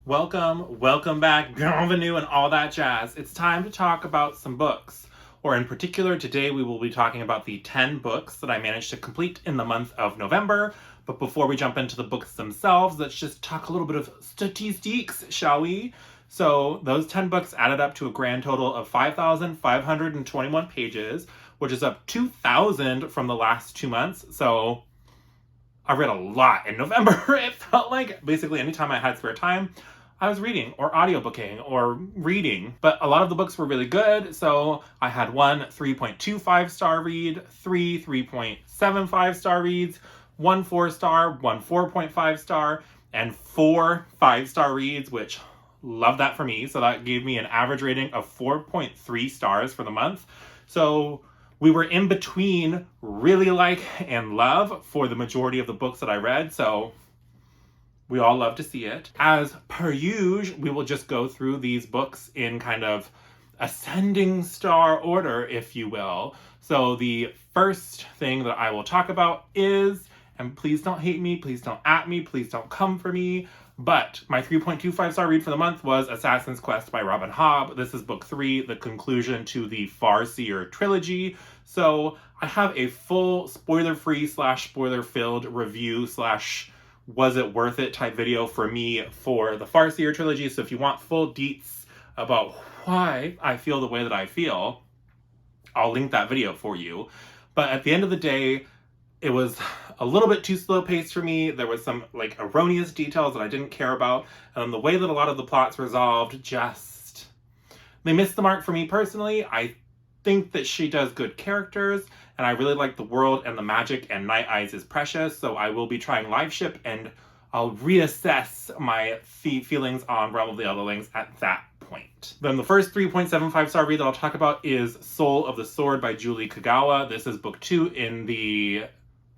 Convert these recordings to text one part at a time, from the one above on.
Welcome back, bienvenue, and all that jazz. It's time to talk about some books. Or in particular, today we will be talking about the 10 books that I managed to complete in the month of November. But before we jump into the books themselves, let's just talk a little bit of statistics, shall we? So those 10 books added up to a grand total of 5,521 pages, which is up 2,000 from the last 2 months. So I read a lot in November. It felt like basically anytime I had spare time, I was reading or audiobooking or reading. But a lot of the books were really good. So I had one 3.25 star read, three 3.75 star reads, one 4-star, one 4.5 star, and four 5-star reads, which love that for me. So that gave me an average rating of 4.3 stars for the month. So we were in between really like and love for the majority of the books that I read. So we all love to see it. As per usual, we will just go through these books in kind of ascending star order, if you will. So the first thing that I will talk about is, and please don't hate me, please don't at me, please don't come for me, but my 3.25 star read for the month was Assassin's Quest by Robin Hobb. This is book 3, the conclusion to the Farseer trilogy. So I have a full spoiler-free / spoiler-filled review / was it worth it type video for me for the Farseer trilogy. So if you want full deets about why I feel the way that I feel, I'll link that video for you. But at the end of the day, it was a little bit too slow paced for me. There was some like erroneous details that I didn't care about. And the way that a lot of the plots resolved, just, they missed the mark for me personally. I think that she does good characters, and I really like the world and the magic, and Night Eyes is precious, so I will be trying Live Ship, and I'll reassess my feelings on Realm of the Elderlings at that point. Then the first 3.75 star read that I'll talk about is Soul of the Sword by Julie Kagawa. This is book 2 in the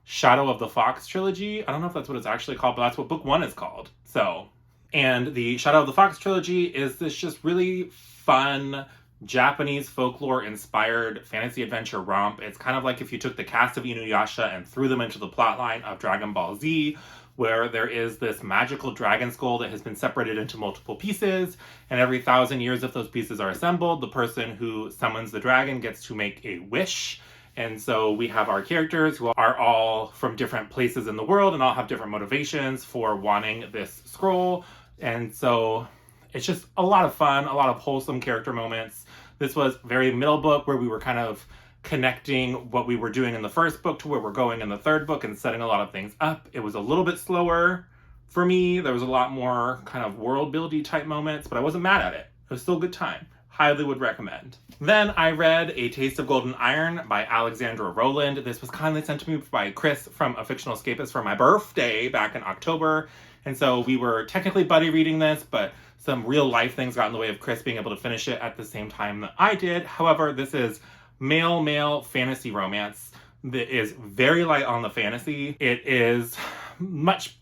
Shadow of the Fox trilogy. I don't know if that's what it's actually called, but that's what book 1 is called. So, and the Shadow of the Fox trilogy is this just really fun Japanese folklore inspired fantasy adventure romp. It's kind of like if you took the cast of Inuyasha and threw them into the plotline of Dragon Ball Z, where there is this magical dragon skull that has been separated into multiple pieces, and every 1,000 years if those pieces are assembled, the person who summons the dragon gets to make a wish. And so we have our characters who are all from different places in the world and all have different motivations for wanting this scroll. And so it's just a lot of fun, a lot of wholesome character moments. This was very middle book where we were kind of connecting what we were doing in the first book to where we're going in the third book and setting a lot of things up. It was a little bit slower for me. There was a lot more kind of world buildy type moments, but I wasn't mad at it. It was still a good time. Highly would recommend. Then I read A Taste of Golden Iron by Alexandra Rowland. This was kindly sent to me by Chris from A Fictional Escapist for my birthday back in October. And so we were technically buddy reading this, but some real life things got in the way of Chris being able to finish it at the same time that I did. However, this is male fantasy romance that is very light on the fantasy. It is much,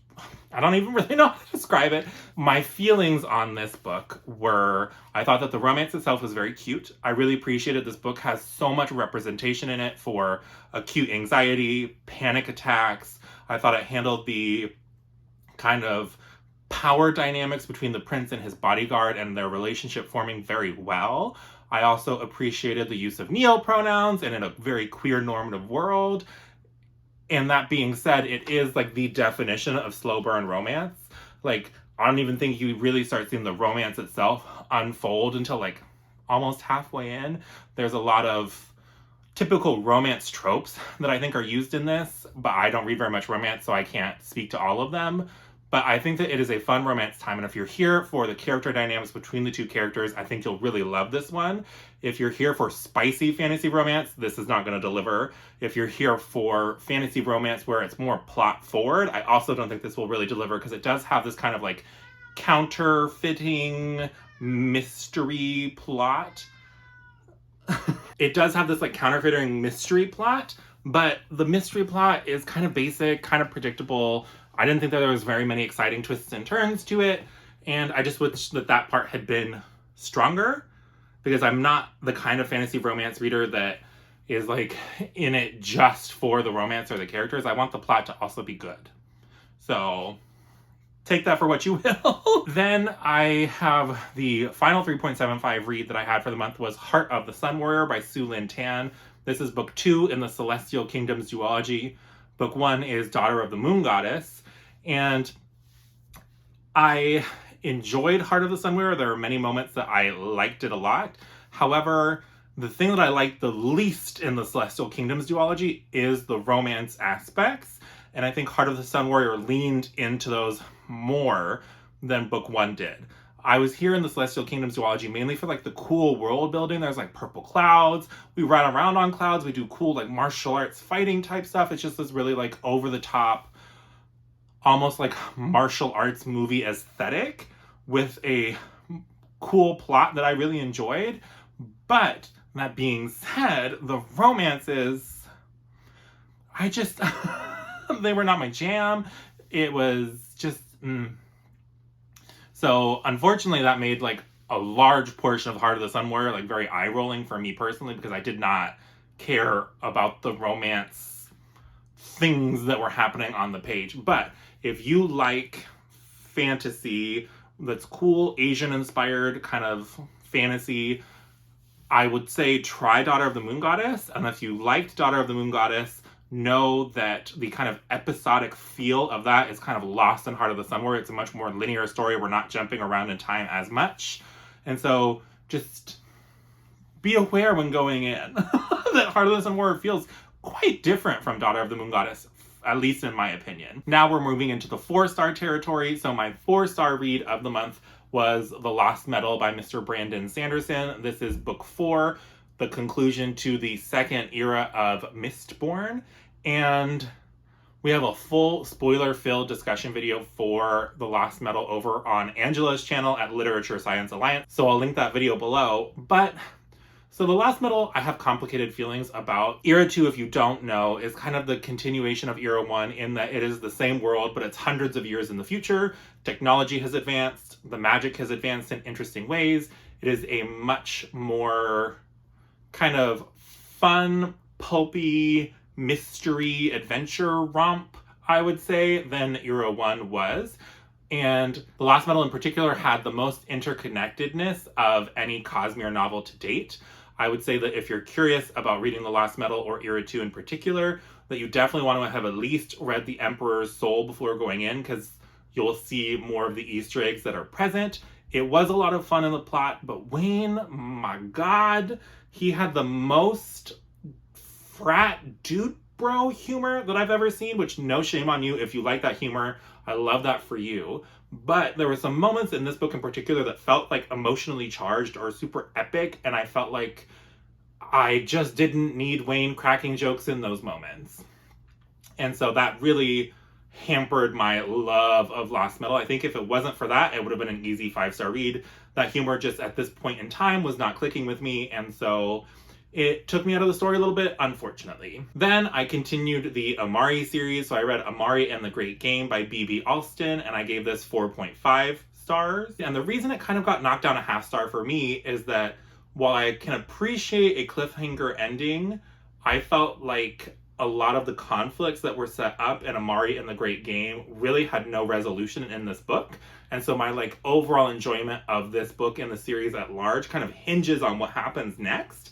I don't even really know how to describe it. My feelings on this book were, I thought that the romance itself was very cute. I really appreciated this book has so much representation in it for acute anxiety, panic attacks. I thought it handled the kind of power dynamics between the prince and his bodyguard and their relationship forming very well. I also appreciated the use of neo-pronouns and in a very queer normative world. And that being said, it is like the definition of slow burn romance. Like, I don't even think you really start seeing the romance itself unfold until like almost halfway in. There's a lot of typical romance tropes that I think are used in this, but I don't read very much romance, so I can't speak to all of them. But I think that it is a fun romance time, and if you're here for the character dynamics between the two characters, I think you'll really love this one. If you're here for spicy fantasy romance, this is not going to deliver. If you're here for fantasy romance where it's more plot forward, I also don't think this will really deliver, because it does have this kind of like counterfeiting mystery plot. It does have this like counterfeiting mystery plot, but the mystery plot is kind of basic, kind of predictable. I didn't think that there was very many exciting twists and turns to it, and I just wish that that part had been stronger, because I'm not the kind of fantasy romance reader that is like in it just for the romance or the characters. I want the plot to also be good. So take that for what you will. Then I have the final 3.75 read that I had for the month was Heart of the Sun Warrior by Sue Lynn Tan. This is book 2 in the Celestial Kingdoms duology. Book 1 is Daughter of the Moon Goddess. And I enjoyed Heart of the Sun Warrior. There are many moments that I liked it a lot. However, the thing that I liked the least in the Celestial Kingdoms duology is the romance aspects. And I think Heart of the Sun Warrior leaned into those more than book 1 did. I was here in the Celestial Kingdoms duology mainly for like the cool world building. There's like purple clouds. We ride around on clouds. We do cool like martial arts fighting type stuff. It's just this really like over the top, almost like martial arts movie aesthetic with a cool plot that I really enjoyed. But that being said, the romances, I just, they were not my jam. It was just, So unfortunately that made like a large portion of Heart of the Sun Warrior like very eye-rolling for me personally, because I did not care about the romance things that were happening on the page. But if you like fantasy that's cool, Asian-inspired kind of fantasy, I would say try Daughter of the Moon Goddess. And if you liked Daughter of the Moon Goddess, know that the kind of episodic feel of that is kind of lost in Heart of the Sun Warrior. It's a much more linear story. We're not jumping around in time as much. And so just be aware when going in that Heart of the Sun Warrior feels quite different from Daughter of the Moon Goddess, at least in my opinion. Now we're moving into the 4-star territory. So my 4-star read of the month was The Lost Metal by Mr. Brandon Sanderson. This is book 4, the conclusion to the second era of Mistborn. And we have a full spoiler-filled discussion video for The Lost Metal over on Angela's channel at Literature Science Alliance. So I'll link that video below. So The Lost Metal, I have complicated feelings about. Era 2, if you don't know, is kind of the continuation of Era 1 in that it is the same world, but it's hundreds of years in the future. Technology has advanced. The magic has advanced in interesting ways. It is a much more kind of fun, pulpy, mystery, adventure romp, I would say, than Era 1 was. And The Lost Metal in particular had the most interconnectedness of any Cosmere novel to date. I would say that if you're curious about reading The Lost Metal or Era 2 in particular, that you definitely want to have at least read The Emperor's Soul before going in, because you'll see more of the Easter eggs that are present. It was a lot of fun in the plot, but Wayne, my God, he had the most frat dude bro humor that I've ever seen, which no shame on you if you like that humor. I love that for you. But there were some moments in this book in particular that felt like emotionally charged or super epic, and I felt like I just didn't need Wayne cracking jokes in those moments. And so that really hampered my love of Lost Metal. I think if it wasn't for that, it would have been an easy 5-star read. That humor just at this point in time was not clicking with me, and so it took me out of the story a little bit, unfortunately. Then I continued the Amari series. So I read Amari and the Great Game by B.B. Alston, and I gave this 4.5 stars. And the reason it kind of got knocked down a half-star for me is that while I can appreciate a cliffhanger ending, I felt like a lot of the conflicts that were set up in Amari and the Great Game really had no resolution in this book. And so my like overall enjoyment of this book and the series at large kind of hinges on what happens next.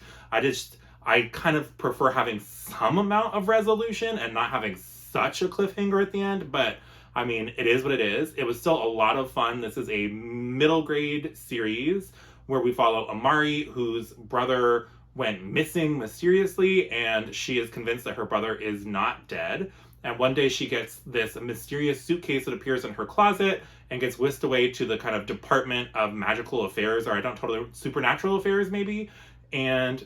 I kind of prefer having some amount of resolution and not having such a cliffhanger at the end, but I mean, it is what it is. It was still a lot of fun. This is a middle grade series where we follow Amari, whose brother went missing mysteriously, and she is convinced that her brother is not dead. And one day she gets this mysterious suitcase that appears in her closet and gets whisked away to the kind of Department of Magical Affairs, or I don't totally, Supernatural Affairs maybe, and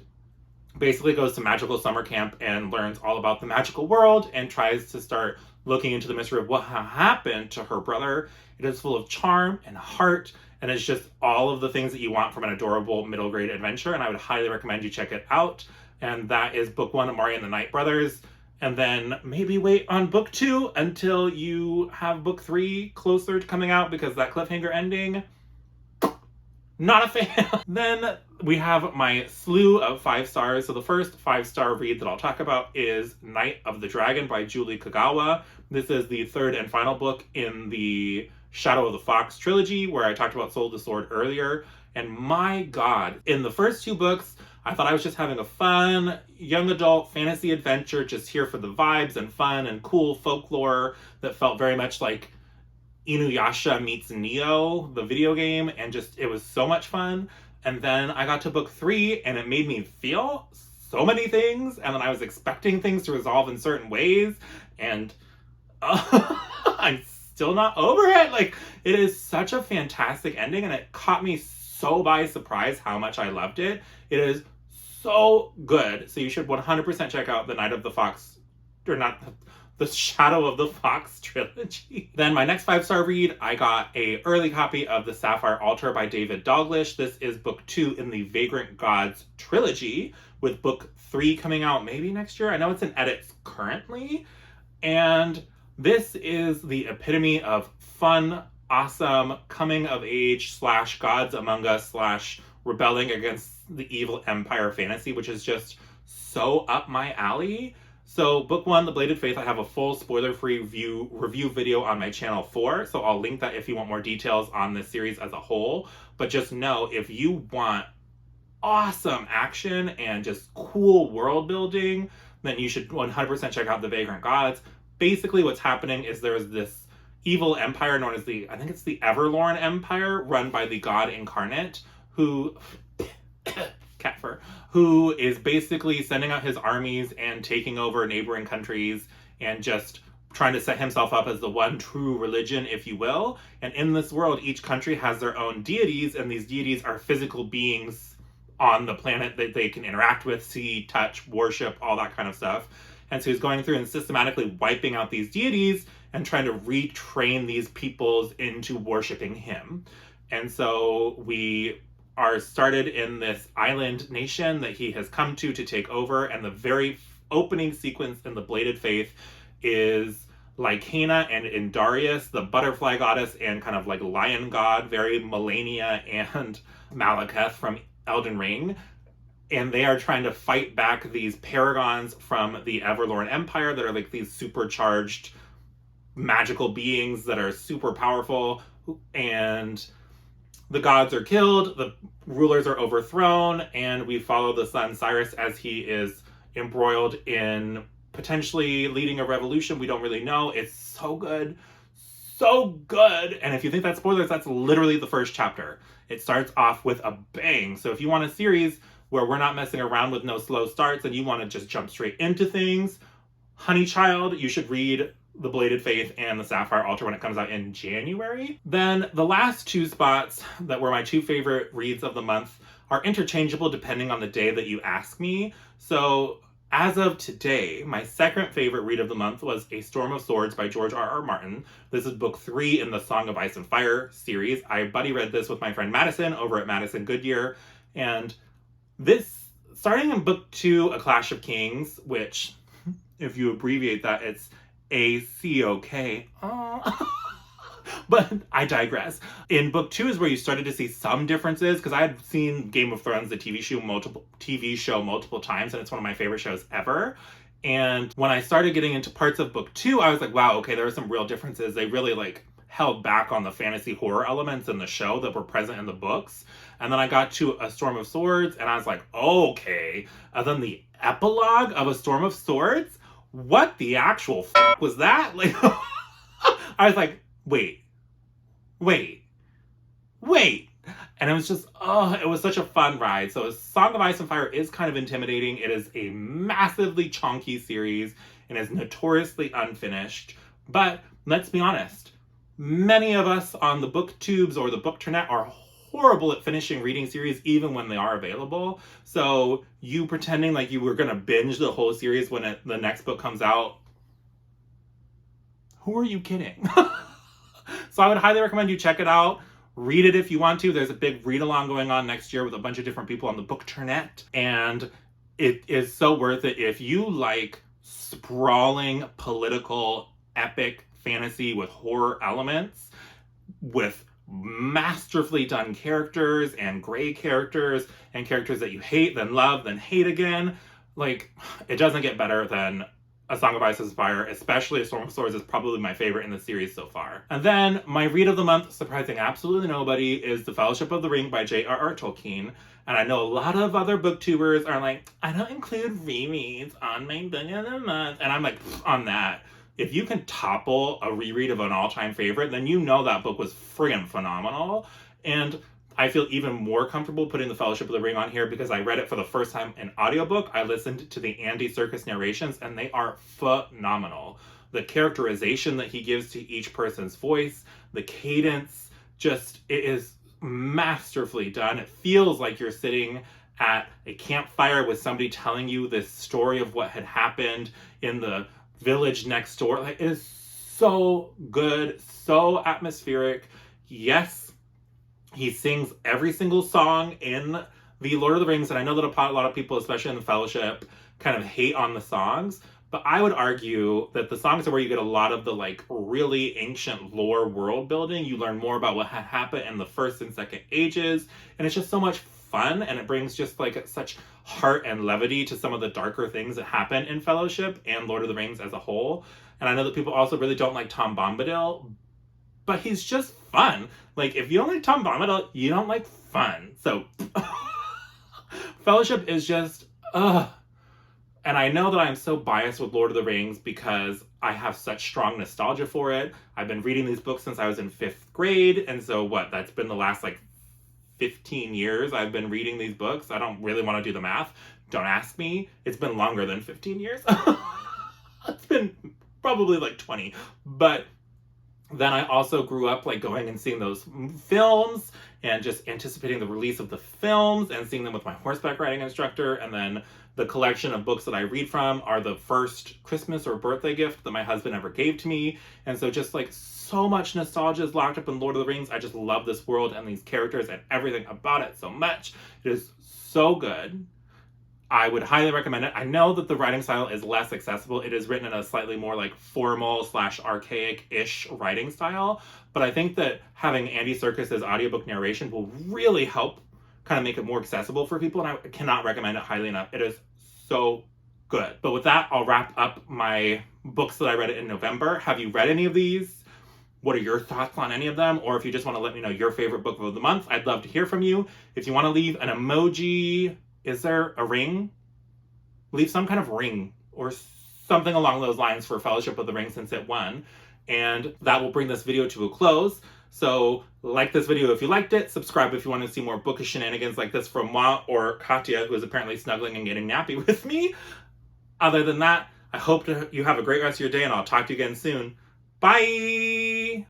basically goes to magical summer camp and learns all about the magical world and tries to start looking into the mystery of what happened to her brother. It is full of charm and heart, and it's just all of the things that you want from an adorable middle grade adventure, and I would highly recommend you check it out. And that is book 1, Amari and the Night Brothers. And then maybe wait on book 2 until you have book 3 closer to coming out, because that cliffhanger ending, not a fan. Then we have my slew of 5 stars. So the first 5-star read that I'll talk about is Night of the Dragon by Julie Kagawa. This is the third and final book in the Shadow of the Fox trilogy, where I talked about Soul of the Sword earlier. And my God, in the first 2 books, I thought I was just having a fun young adult fantasy adventure, just here for the vibes and fun and cool folklore that felt very much like Inuyasha meets Neo, the video game, and just, it was so much fun. And then I got to book 3 and it made me feel so many things, and then I was expecting things to resolve in certain ways, and I'm still not over it. Like, it is such a fantastic ending, and it caught me so by surprise how much I loved it. It is so good. So you should 100% check out the Night of the Fox, or not, the Shadow of the Fox trilogy. Then my next 5-star read, I got a early copy of The Sapphire Altar by David Dalglish. This is book 2 in the Vagrant Gods trilogy, with book 3 coming out maybe next year. I know it's in edits currently. And this is the epitome of fun, awesome, coming of age / gods among us / rebelling against the evil empire fantasy, which is just so up my alley. So book 1, The Bladed Faith, I have a full spoiler-free review video on my channel for, so I'll link that if you want more details on this series as a whole. But just know, if you want awesome action and just cool world building, then you should 100% check out The Vagrant Gods. Basically what's happening is there's this evil empire known as I think it's the Everlorn Empire, run by the god incarnate, who Catfur, who is basically sending out his armies and taking over neighboring countries and just trying to set himself up as the one true religion, if you will. And in this world, each country has their own deities, and these deities are physical beings on the planet that they can interact with, see, touch, worship, all that kind of stuff. And so he's going through and systematically wiping out these deities and trying to retrain these peoples into worshiping him. And so we are started in this island nation that he has come to take over, and the very opening sequence in The Bladed Faith is Lycaena and Indarius, the butterfly goddess and kind of like lion god, very Melania and Malekith from Elden Ring, and they are trying to fight back these paragons from the Everlorn Empire that are like these supercharged magical beings that are super powerful, and the gods are killed, the rulers are overthrown, and we follow the son Cyrus as he is embroiled in potentially leading a revolution. We don't really know. It's so good. So good. And if you think that's spoilers, that's literally the first chapter. It starts off with a bang. So if you want a series where we're not messing around with no slow starts and you want to just jump straight into things, honey child, you should read The Bladed Faith and The Sapphire Altar when it comes out in January. Then the last 2 spots that were my 2 favorite reads of the month are interchangeable depending on the day that you ask me. So as of today, my second favorite read of the month was A Storm of Swords by J.R.R. Martin. This is book 3 in the Song of Ice and Fire series. I buddy read this with my friend Madison over at Madison Goodyear. And this, starting in book 2, A Clash of Kings, which, if you abbreviate that, it's ACOK. But I digress. In book 2 is where you started to see some differences, because I had seen Game of Thrones, the TV show multiple times, and it's one of my favorite shows ever. And when I started getting into parts of book 2, I was like, wow, okay, there are some real differences. They really like held back on the fantasy horror elements in the show that were present in the books. And then I got to A Storm of Swords, and I was like, okay. And then the epilogue of A Storm of Swords? What the actual was that? Like, I was like, wait. And it was just, it was such a fun ride. So Song of Ice and Fire is kind of intimidating. It is a massively chonky series and is notoriously unfinished. But let's be honest, many of us on the booktubes or the bookternet are horrible at finishing reading series even when they are available. So you pretending like you were going to binge the whole series when the next book comes out, who are you kidding? So I would highly recommend you check it out. Read it if you want to. There's a big read-along going on next year with a bunch of different people on the bookternet. And it is so worth it if you like sprawling, political, epic fantasy with horror elements, with masterfully done characters and gray characters and characters that you hate, then love, then hate again. Like, it doesn't get better than A Song of Ice and Fire, especially A Storm of Swords, is probably my favorite in the series so far. And then my read of the month, surprising absolutely nobody, is The Fellowship of the Ring by J.R.R. Tolkien. And I know a lot of other booktubers are like, I don't include rereads on my book of the month. And I'm like, on that. If you can topple a reread of an all-time favorite, then you know that book was friggin' phenomenal. And I feel even more comfortable putting The Fellowship of the Ring on here because I read it for the first time in audiobook. I listened to the Andy Serkis narrations, and they are phenomenal. The characterization that he gives to each person's voice, the cadence, just, it is masterfully done. It feels like you're sitting at a campfire with somebody telling you this story of what had happened in the village next door. Like, it is so good, so atmospheric. Yes, he sings every single song in the Lord of the Rings, and I know that a lot of people, especially in the Fellowship, kind of hate on the songs, but I would argue that the songs are where you get a lot of the like really ancient lore world building. You learn more about what had happened in the first and second ages, and it's just so much fun, and it brings just like such heart and levity to some of the darker things that happen in Fellowship and Lord of the Rings as a whole. And I know that people also really don't like Tom Bombadil, but he's just fun. Like, if you don't like Tom Bombadil, you don't like fun. So, Fellowship is just, ugh. And I know that I'm so biased with Lord of the Rings because I have such strong nostalgia for it. I've been reading these books since I was in 5th grade. And so that's been the last, 15 years I've been reading these books. I don't really want to do the math. Don't ask me. It's been longer than 15 years. It's been probably 20. But then I also grew up going and seeing those films and just anticipating the release of the films and seeing them with my horseback riding instructor. And then the collection of books that I read from are the first Christmas or birthday gift that my husband ever gave to me. And so just so much nostalgia is locked up in Lord of the Rings. I just love this world and these characters and everything about it so much. It is so good. I would highly recommend it. I know that the writing style is less accessible. It is written in a slightly more formal / archaic-ish writing style. But I think that having Andy Serkis' audiobook narration will really help kind of make it more accessible for people. And I cannot recommend it highly enough. It is so good. But with that, I'll wrap up my books that I read in November. Have you read any of these? What are your thoughts on any of them? Or if you just want to let me know your favorite book of the month, I'd love to hear from you. If you want to leave an emoji, is there a ring? Leave some kind of ring or something along those lines for Fellowship of the Ring since it won. And that will bring this video to a close. So like this video if you liked it, subscribe if you want to see more bookish shenanigans like this from moi or Katya, who is apparently snuggling and getting nappy with me. Other than that, I hope you have a great rest of your day, and I'll talk to you again soon. Bye!